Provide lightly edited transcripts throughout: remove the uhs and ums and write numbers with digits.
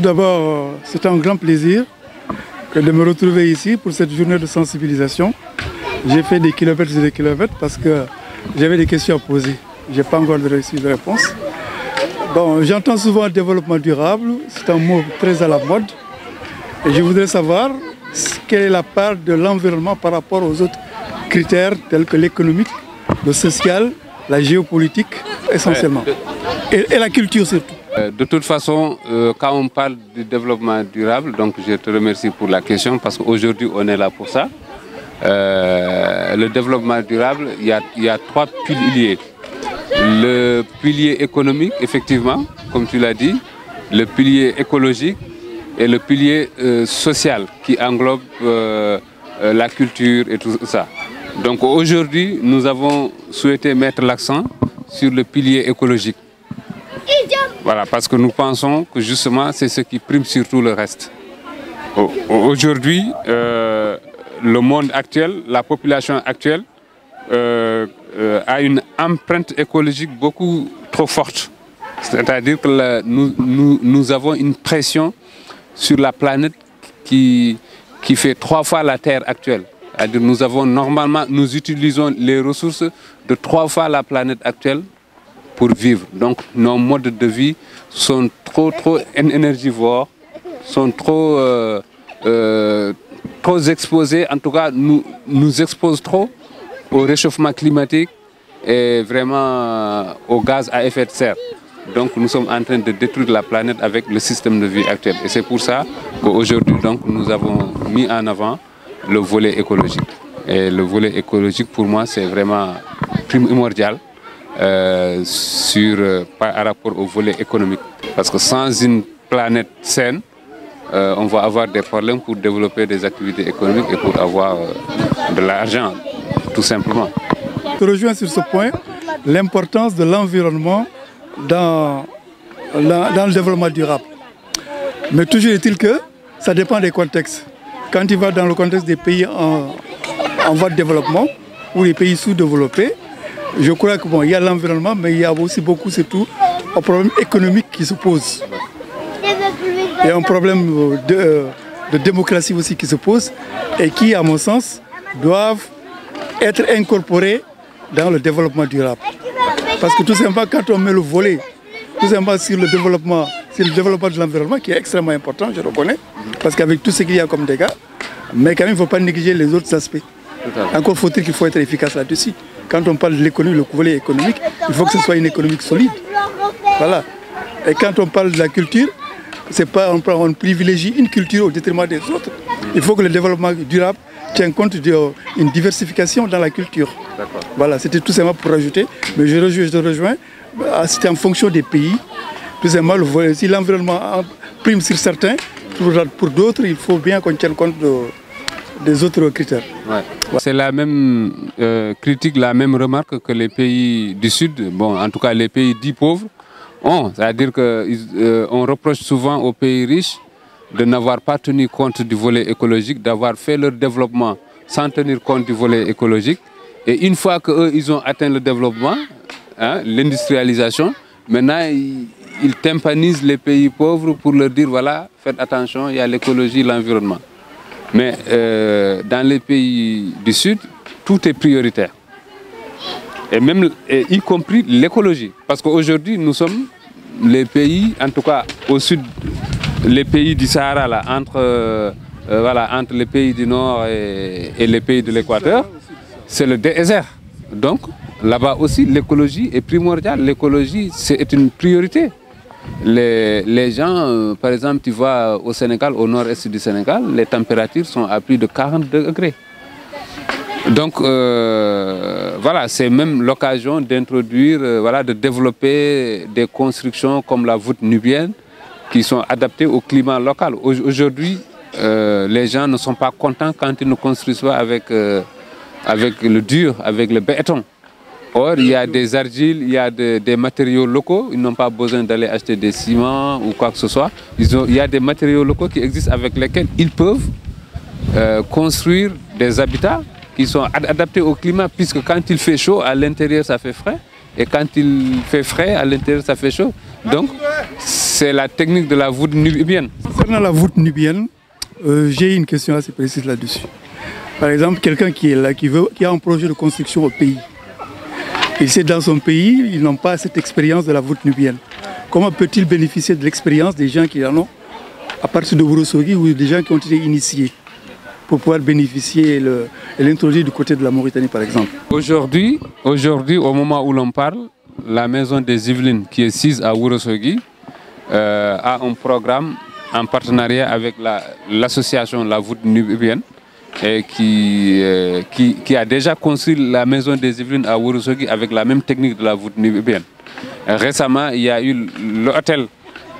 Tout d'abord, c'est un grand plaisir de me retrouver ici pour cette journée de sensibilisation. J'ai fait des kilomètres et des kilomètres parce que j'avais des questions à poser. Je n'ai pas encore reçu de réponse. Bon, j'entends souvent le développement durable, c'est un mot très à la mode. Et je voudrais savoir quelle est la part de l'environnement par rapport aux autres critères tels que l'économique, le social, la géopolitique essentiellement. Et la culture surtout. De toute façon, quand on parle du développement durable, donc je te remercie pour la question parce qu'aujourd'hui on est là pour ça. Le développement durable, il y a trois piliers. Le pilier économique, effectivement, comme tu l'as dit, le pilier écologique et le pilier social qui englobe la culture et tout ça. Donc aujourd'hui, nous avons souhaité mettre l'accent sur le pilier écologique. Voilà, parce que nous pensons que justement c'est ce qui prime sur tout le reste. Aujourd'hui, le monde actuel, la population actuelle a une empreinte écologique beaucoup trop forte. C'est-à-dire que nous avons une pression sur la planète qui fait 3 fois la Terre actuelle. C'est-à-dire nous utilisons les ressources de 3 fois la planète actuelle pour vivre. Donc nos modes de vie sont trop énergivores, sont trop exposés, en tout cas nous exposent trop au réchauffement climatique et vraiment aux gaz à effet de serre. Donc nous sommes en train de détruire la planète avec le système de vie actuel. Et c'est pour ça qu'aujourd'hui nous avons mis en avant le volet écologique. Et le volet écologique pour moi c'est vraiment primordial par rapport au volet économique. Parce que sans une planète saine, on va avoir des problèmes pour développer des activités économiques et pour avoir de l'argent, tout simplement. Je rejoins sur ce point l'importance de l'environnement dans le développement durable. Mais toujours est-il que ça dépend des contextes. Quand tu vas dans le contexte des pays en voie de développement ou les pays sous-développés, je crois que bon, il y a l'environnement, mais il y a aussi beaucoup, surtout, un problème économique qui se pose. Il y a un problème de démocratie aussi qui se pose et qui, à mon sens, doivent être incorporés dans le développement durable. Parce que tout simplement, quand on met le volet tout simplement sur le développement de l'environnement, qui est extrêmement important, je reconnais, parce qu'avec tout ce qu'il y a comme dégâts, mais quand même, il ne faut pas négliger les autres aspects. Encore faut-il qu'il faut être efficace là-dessus. Quand on parle de l'économie, le volet économique, il faut que ce soit une économie solide. Voilà. Et quand on parle de la culture, c'est pas on privilégie une culture au détriment des autres. Il faut que le développement durable tienne compte d'une diversification dans la culture. Voilà, c'était tout simplement pour ajouter. Mais je rejoins, c'était en fonction des pays. Tout simplement, si l'environnement prime sur certains, pour d'autres, il faut bien qu'on tienne compte des autres critères. Ouais. C'est la même critique, la même remarque que les pays du Sud, bon, en tout cas les pays dits pauvres, ont. C'est-à-dire qu'on reproche souvent aux pays riches de n'avoir pas tenu compte du volet écologique, d'avoir fait leur développement sans tenir compte du volet écologique. Et une fois qu'eux, ils ont atteint le développement, hein, l'industrialisation, maintenant ils tympanisent les pays pauvres pour leur dire, voilà, faites attention, il y a l'écologie, l'environnement. Mais dans les pays du Sud, tout est prioritaire. Et y compris l'écologie. Parce qu'aujourd'hui, nous sommes les pays, en tout cas au sud, les pays du Sahara, là, entre les pays du Nord et les pays de l'Équateur, c'est le désert. Donc là-bas aussi, l'écologie est primordiale. L'écologie, c'est une priorité. Les gens, par exemple, tu vas au Sénégal, au nord-est du Sénégal, les températures sont à plus de 40 degrés. Donc voilà, c'est même l'occasion d'introduire, de développer des constructions comme la voûte nubienne qui sont adaptées au climat local. Aujourd'hui, les gens ne sont pas contents quand ils ne construisent pas avec le dur, avec le béton. Or, il y a des argiles, il y a des matériaux locaux, ils n'ont pas besoin d'aller acheter des ciments ou quoi que ce soit. Il y a des matériaux locaux qui existent avec lesquels ils peuvent construire des habitats qui sont adaptés au climat, puisque quand il fait chaud, à l'intérieur ça fait frais, et quand il fait frais, à l'intérieur ça fait chaud. Donc c'est la technique de la voûte nubienne. Concernant la voûte nubienne, j'ai une question assez précise là-dessus. Par exemple, quelqu'un qui est là, qui a un projet de construction au pays. Il sait dans son pays, ils n'ont pas cette expérience de la voûte nubienne. Comment peut-il bénéficier de l'expérience des gens qui en ont à partir de Ourossogui ou des gens qui ont été initiés pour pouvoir bénéficier et l'introduire du côté de la Mauritanie par exemple? Aujourd'hui, au moment où l'on parle, la maison des Yvelines qui est sise à Ourossogui a un programme en partenariat avec l'association La Voûte Nubienne et qui a déjà construit la maison des Yvelines à Ourossogui avec la même technique de la voûte nubienne. Récemment, il y a eu l'hôtel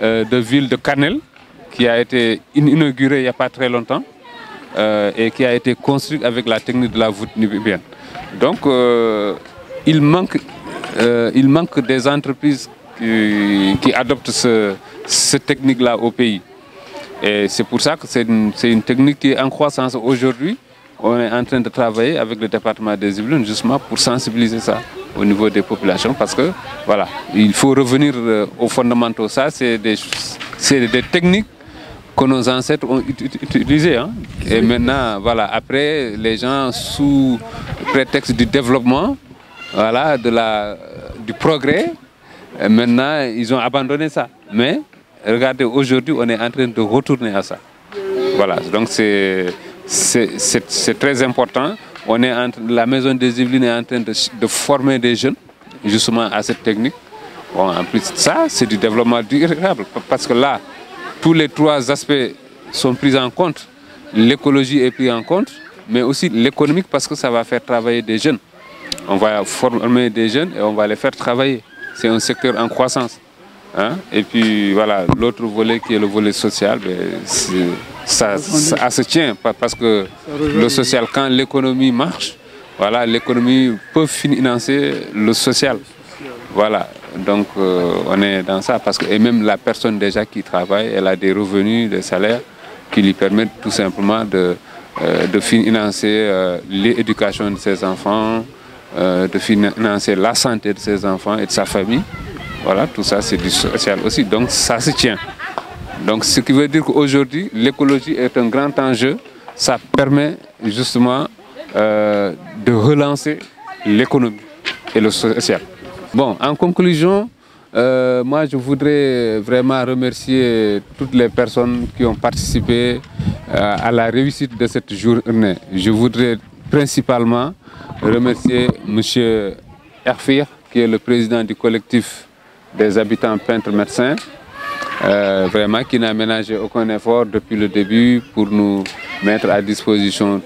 de ville de Canel qui a été inauguré il n'y a pas très longtemps et qui a été construit avec la technique de la voûte nubienne. Donc, il manque des entreprises qui adoptent cette technique-là au pays. Et c'est pour ça que c'est une technique qui est en croissance aujourd'hui. On est en train de travailler avec le département des Yvelines justement pour sensibiliser ça au niveau des populations parce que voilà, il faut revenir aux fondamentaux. Ça, c'est des techniques que nos ancêtres ont utilisées. Hein. Et maintenant, voilà, après, les gens, sous prétexte du développement, voilà, du progrès, maintenant, ils ont abandonné ça. Mais regardez, aujourd'hui, on est en train de retourner à ça. Voilà, donc c'est très important. La maison des Yvelines est en train de former des jeunes, justement, à cette technique. Bon, en plus de ça, c'est du développement durable. Parce que là, tous les trois aspects sont pris en compte. L'écologie est prise en compte, mais aussi l'économique parce que ça va faire travailler des jeunes. On va former des jeunes et on va les faire travailler. C'est un secteur en croissance. Hein? Et puis voilà, l'autre volet qui est le volet social, ça se tient parce que le social, quand l'économie marche, voilà, l'économie peut financer le social. Voilà, donc on est dans ça parce que et même la personne déjà qui travaille, elle a des revenus, des salaires qui lui permettent tout simplement de financer l'éducation de ses enfants, de financer la santé de ses enfants et de sa famille. Voilà, tout ça c'est du social aussi, donc ça se tient. Donc ce qui veut dire qu'aujourd'hui, l'écologie est un grand enjeu. Ça permet justement de relancer l'économie et le social. Bon, en conclusion, moi je voudrais vraiment remercier toutes les personnes qui ont participé à la réussite de cette journée. Je voudrais principalement remercier M. Erfir, qui est le président du collectif des habitants peintres médecins, vraiment qui n'a ménagé aucun effort depuis le début pour nous mettre à disposition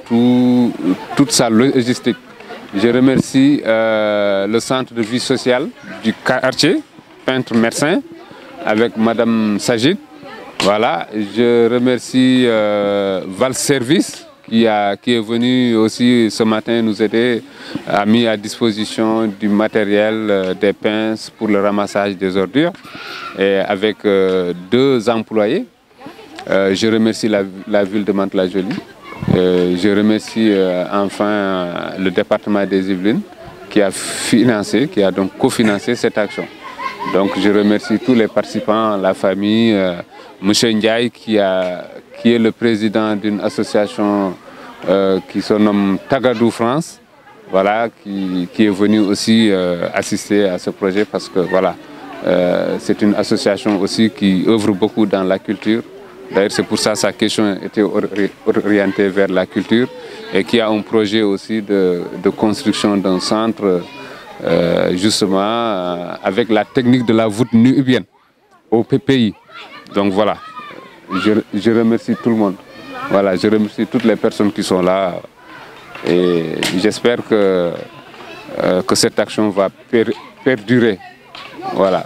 toute sa logistique. Je remercie le centre de vie sociale du quartier, peintre médecin, avec Madame Sajid. Voilà, je remercie Val Service qui est venu aussi ce matin nous aider, a mis à disposition du matériel, des pinces pour le ramassage des ordures, et avec 2 employés. Je remercie la ville de Mantes-la-Jolie. Je remercie enfin le département des Yvelines qui a donc cofinancé cette action. Donc je remercie tous les participants, la famille, M. Ndiaye qui est le président d'une association qui se nomme Tagadou France, voilà, qui est venu aussi assister à ce projet parce que voilà, c'est une association aussi qui œuvre beaucoup dans la culture. D'ailleurs, c'est pour ça que sa question était orientée vers la culture et qui a un projet aussi de construction d'un centre justement avec la technique de la voûte nubienne au pays. Donc voilà, je remercie tout le monde. Voilà, je remercie toutes les personnes qui sont là et j'espère que cette action va perdurer. Voilà.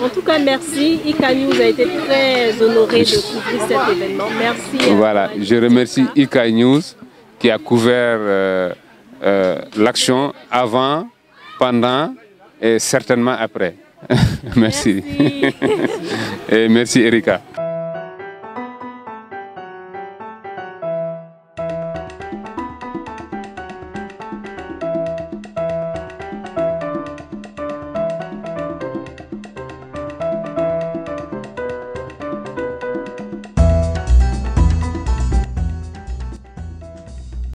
En tout cas, merci. IK News a été très honoré de couvrir cet événement. Merci. Voilà, je remercie IK News qui a couvert l'action avant, pendant et certainement après. Merci. Et merci Erika.